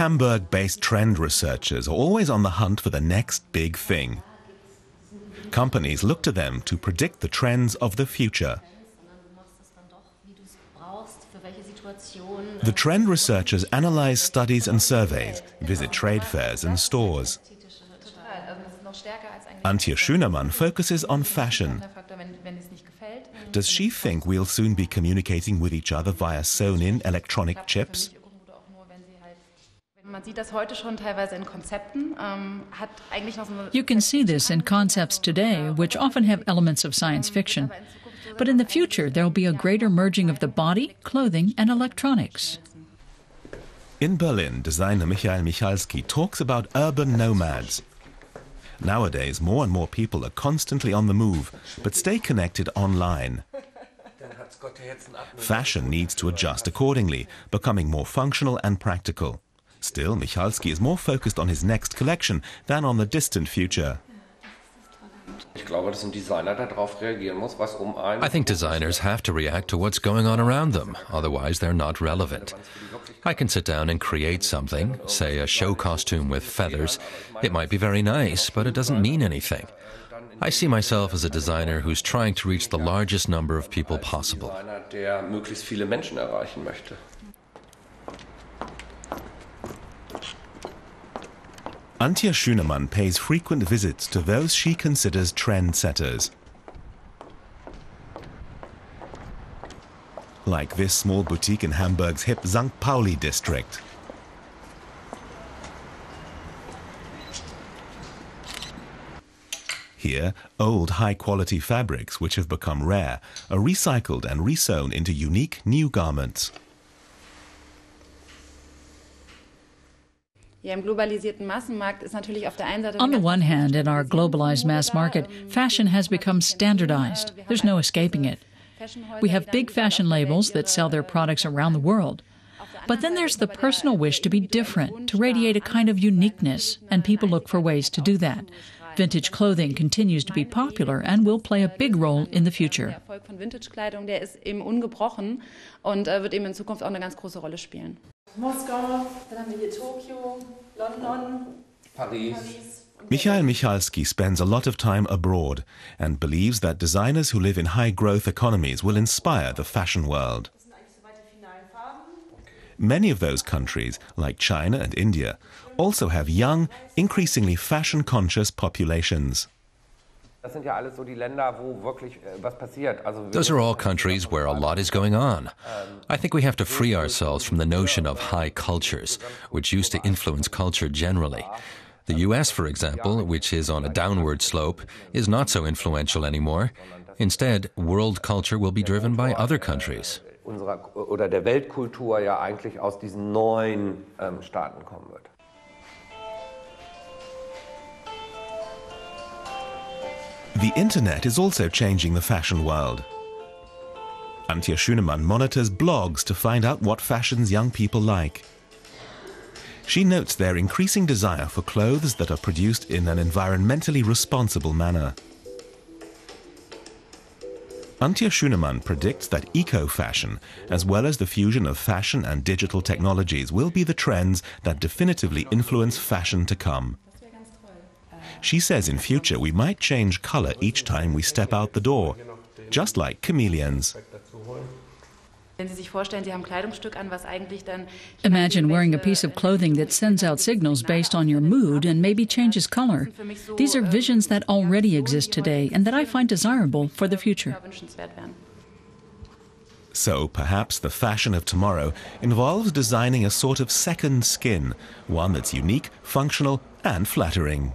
Hamburg-based trend researchers are always on the hunt for the next big thing. Companies look to them to predict the trends of the future. The trend researchers analyze studies and surveys, visit trade fairs and stores. Antje Schünemann focuses on fashion. Does she think we'll soon be communicating with each other via sewn-in electronic chips? You can see this in concepts today, which often have elements of science fiction. But in the future, there will be a greater merging of the body, clothing, and electronics. In Berlin, designer Michael Michalsky talks about urban nomads. Nowadays, more and more people are constantly on the move, but stay connected online. Fashion needs to adjust accordingly, becoming more functional and practical. Still, Michalsky is more focused on his next collection than on the distant future. I think designers have to react to what's going on around them, otherwise they're not relevant. I can sit down and create something, say a show costume with feathers. It might be very nice, but it doesn't mean anything. I see myself as a designer who's trying to reach the largest number of people possible. Antje Schünemann pays frequent visits to those she considers trendsetters. Like this small boutique in Hamburg's hip St. Pauli district. Here, old high-quality fabrics, which have become rare, are recycled and resewn into unique new garments. On the one hand, in our globalized mass market, fashion has become standardized. There's no escaping it. We have big fashion labels that sell their products around the world. But then there's the personal wish to be different, to radiate a kind of uniqueness, and people look for ways to do that. Vintage clothing continues to be popular and will play a big role in the future. Moskau, dann haben wir hier Tokio, London, Paris. Michael Michalsky spends a lot of time abroad and believes that designers who live in high-growth economies will inspire the fashion world. Many of those countries, like China and India, also have young, increasingly fashion-conscious populations. Those are all countries where a lot is going on. I think we have to free ourselves from the notion of high cultures, which used to influence culture generally. The US, for example, which is on a downward slope, is not so influential anymore. Instead, world culture will be driven by other countries. Oder der Weltkultur ja eigentlich aus diesen neuen Staaten kommen wird. The internet is also changing the fashion world. Antje Schünemann monitors blogs to find out what fashions young people like. She notes their increasing desire for clothes that are produced in an environmentally responsible manner. Antje Schünemann predicts that eco-fashion, as well as the fusion of fashion and digital technologies, will be the trends that definitively influence fashion to come. She says in future we might change color each time we step out the door, just like chameleons. Imagine wearing a piece of clothing that sends out signals based on your mood and maybe changes color. These are visions that already exist today and that I find desirable for the future. So perhaps the fashion of tomorrow involves designing a sort of second skin, one that's unique, functional, and flattering.